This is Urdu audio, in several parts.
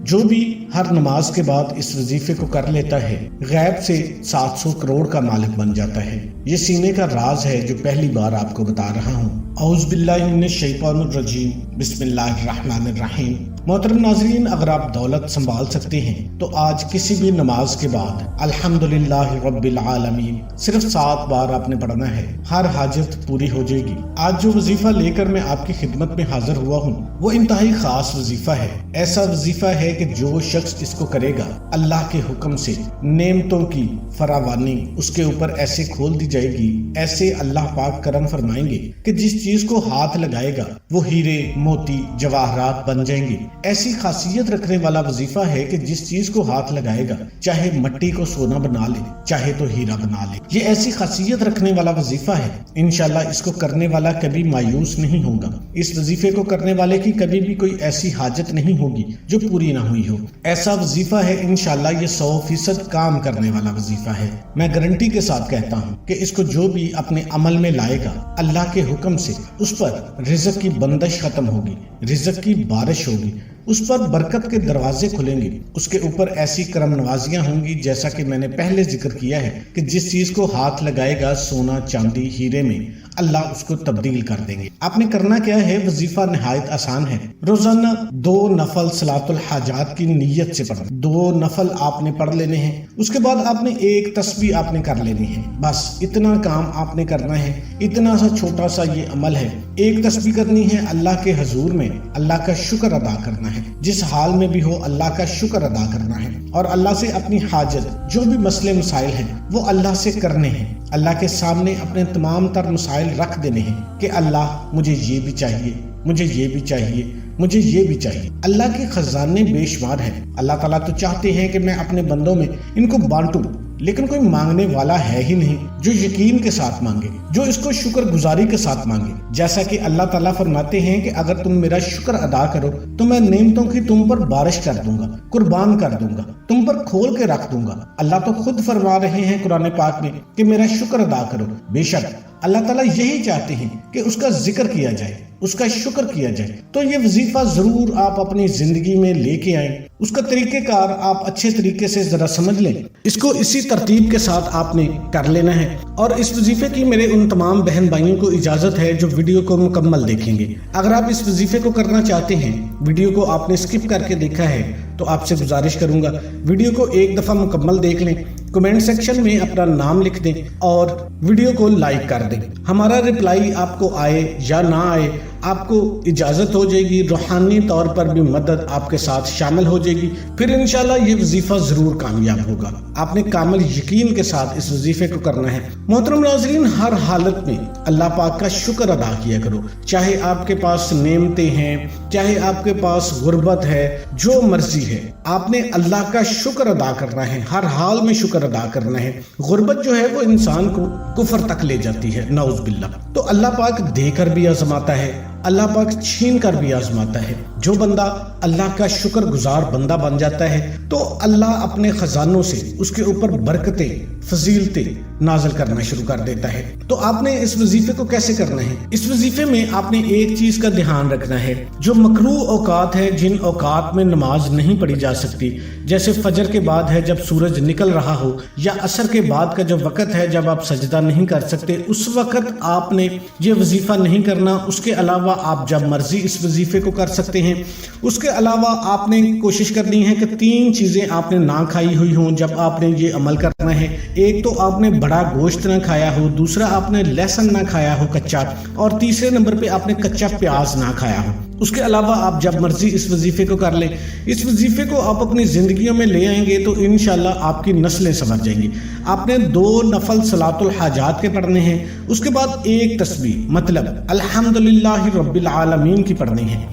جو بھی ہر نماز کے بعد اس وظیفے کو کر لیتا ہے غیب سے 700 کروڑ کا مالک بن جاتا ہے۔ یہ سینے کا راز ہے جو پہلی بار آپ کو بتا رہا ہوں۔ اعوذ باللہ من الشیطان الرجیم، بسم اللہ الرحمن الرحیم۔ محترم ناظرین، اگر آپ دولت سنبھال سکتے ہیں تو آج کسی بھی نماز کے بعد الحمدللہ رب العالمین صرف 7 بار آپ نے پڑھنا ہے، ہر حاجت پوری ہو جائے گی۔ آج جو وظیفہ لے کر میں آپ کی خدمت میں حاضر ہوا ہوں وہ انتہائی خاص وظیفہ ہے۔ ایسا وظیفہ ہے کہ جو شخص اس کو کرے گا اللہ کے حکم سے نعمتوں کی فراوانی اس کے اوپر ایسے کھول دی جائے گی، ایسے اللہ پاک کرم فرمائیں گے کہ جس چیز کو ہاتھ لگائے گا وہ ہیرے موتی جواہرات بن جائیں گے۔ ایسی خاصیت رکھنے والا وظیفہ ہے کہ جس چیز کو ہاتھ لگائے گا چاہے مٹی کو سونا بنا لے چاہے تو ہیرا بنا لے۔ یہ ایسی خاصیت رکھنے والا وظیفہ ہے، انشاءاللہ اس کو کرنے والا کبھی مایوس نہیں ہوگا۔ اس وظیفے کو کرنے والے کی کبھی بھی کوئی ایسی حاجت نہیں ہوگی جو پوری نہ ہوئی ہو۔ ایسا وظیفہ ہے انشاءاللہ یہ 100% کام کرنے والا وظیفہ ہے۔ میں گارنٹی کے ساتھ کہتا ہوں کہ اس کو جو بھی اپنے عمل میں لائے گا اللہ کے حکم سے اس پر رزق کی بندش ختم ہوگی، رزق کی بارش ہوگی، اس پر برکت کے دروازے کھلیں گے، اس کے اوپر ایسی کرم نوازیاں ہوں گی جیسا کہ میں نے پہلے ذکر کیا ہے کہ جس چیز کو ہاتھ لگائے گا سونا چاندی ہیرے میں اللہ اس کو تبدیل کر دیں گے۔ آپ نے کرنا کیا ہے؟ وظیفہ نہایت آسان ہے۔ روزانہ 2 نفل صلاۃ الحاجات کی نیت سے پڑھنا، 2 نفل آپ نے پڑھ لینے ہیں، اس کے بعد آپ نے 1 تسبیح آپ نے کر لینی ہے، بس اتنا کام آپ نے کرنا ہے۔ اتنا سا چھوٹا سا یہ عمل ہے، 1 تسبیح کرنی ہے، اللہ کے حضور میں اللہ کا شکر ادا کرنا ہے، جس حال میں بھی ہو اللہ کا شکر ادا کرنا ہے، اور اللہ سے اپنی حاجت جو بھی مسئلے مسائل ہیں وہ اللہ سے کرنے ہیں، اللہ کے سامنے اپنے تمام تر مسائل رکھ دینے ہیں کہ اللہ مجھے یہ بھی چاہیے، مجھے یہ بھی چاہیے، مجھے یہ بھی چاہیے۔ اللہ کے خزانے بے شمار ہیں۔ اللہ تعالیٰ تو چاہتے ہیں کہ میں اپنے بندوں میں ان کو بانٹوں، لیکن کوئی مانگنے والا ہے ہی نہیں جو یقین کے ساتھ مانگے، جو اس کو شکر گزاری کے ساتھ مانگے۔ جیسا کہ اللہ تعالیٰ فرماتے ہیں کہ اگر تم میرا شکر ادا کرو تو میں نعمتوں کی تم پر بارش کر دوں گا، قربان کر دوں گا، تم پر کھول کے رکھ دوں گا۔ اللہ تو خود فرما رہے ہیں قرآن پاک میں کہ میرا شکر ادا کرو۔ بے شک اللہ تعالیٰ یہی چاہتے ہیں کہ اس کا ذکر کیا جائے، اس کا شکر کیا جائے۔ تو یہ وظیفہ ضرور آپ اپنی زندگی میں لے کے آئیں، اس کا طریقہ کار آپ اچھے طریقے سے ذرا سمجھ لیں، اس کو اسی ترتیب کے ساتھ آپ نے کر لینا ہے۔ اور اس وظیفے کی میرے ان تمام بہن بھائیوں کو اجازت ہے جو ویڈیو کو مکمل دیکھیں گے۔ اگر آپ اس وظیفے کو کرنا چاہتے ہیں، ویڈیو کو آپ نے سکپ کر کے دیکھا ہے، تو آپ سے گزارش کروں گا ویڈیو کو ایک دفعہ مکمل دیکھ لیں، کمنٹ سیکشن میں اپنا نام لکھ دیں اور ویڈیو کو لائک کر دیں۔ ہمارا رپلائی آپ کو آئے یا نہ آئے، آپ کو اجازت ہو جائے گی، روحانی طور پر بھی مدد آپ کے ساتھ شامل ہو جائے گی، پھر انشاءاللہ یہ وظیفہ ضرور کامیاب ہوگا۔ آپ نے کامل یقین کے ساتھ اس وظیفے کو کرنا ہے۔ محترم ناظرین، ہر حالت میں اللہ پاک کا شکر ادا کیا کرو، چاہے آپ کے پاس نعمتیں ہیں، چاہے آپ کے پاس غربت ہے، جو مرضی ہے، آپ نے اللہ کا شکر ادا کرنا ہے، ہر حال میں شکر ادا کرنا ہے۔ غربت جو ہے وہ انسان کو کفر تک لے جاتی ہے، نعوذ باللہ۔ تو اللہ پاک دے کر بھی آزماتا ہے، اللہ پاک چھین کر بھی آزماتا ہے۔ جو بندہ اللہ کا شکر گزار بندہ بن جاتا ہے تو اللہ اپنے خزانوں سے اس کے اوپر برکتیں فضیلتیں نازل کرنا شروع کر دیتا ہے۔ تو آپ نے اس وظیفے کو کیسے کرنا ہے؟ اس وظیفے میں آپ نے ایک چیز کا دھیان رکھنا ہے، جو مکروہ اوقات ہے، جن اوقات میں نماز نہیں پڑھی جا سکتی، جیسے فجر کے بعد ہے جب سورج نکل رہا ہو، یا عصر کے بعد کا جو وقت ہے جب آپ سجدہ نہیں کر سکتے، اس وقت آپ نے یہ وظیفہ نہیں کرنا۔ اس کے علاوہ آپ جب مرضی اس وظیفے کو کر سکتے ہیں۔ اس کے علاوہ آپ نے کوشش کرنی ہے کہ 3 چیزیں آپ نے نہ کھائی ہوئی ہوں جب آپ نے یہ عمل کرنا ہے۔ ایک تو آپ نے بڑا گوشت نہ کھایا ہو، دوسرا آپ نے لہسن نہ کھایا ہو کچا، اور تیسرے نمبر پہ آپ نے کچا پیاز نہ کھایا ہو۔ اس کے علاوہ آپ جب مرضی اس وظیفے کو کر لیں۔ اس وظیفے کو آپ اپنی زندگیوں میں لے آئیں گے تو انشاءاللہ آپ کی نسلیں سنور جائیں گی۔ آپ نے 2 نفل صلاۃ الحاجات کے پڑھنے ہیں، اس کے بعد 1 تسبیح مطلب الحمدللہ رب العالمین کی پڑھنی ہے۔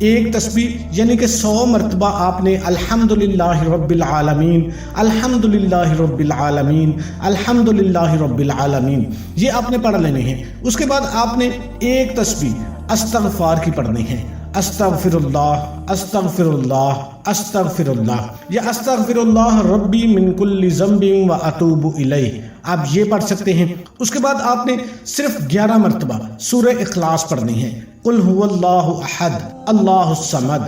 1 تسبیح یعنی کہ 100 مرتبہ آپ نے الحمدللہ رب العالمین، الحمدللہ رب العالمین، الحمدللہ رب العالمین، یہ آپ نے پڑھ لینے ہیں۔ اس کے بعد آپ نے 1 تسبیح استغفار کی پڑھنی ہے، استغفر اللہ، استغفر اللہ، استغفر اللہ، یا استغفر اللہ ربی من کل ذنب و اتوب الیہ، آپ یہ پڑھ سکتے ہیں۔ اس کے بعد آپ نے صرف 11 مرتبہ سورہ اخلاص پڑھنی ہے، قل هو اللہ احد اللہ الصمد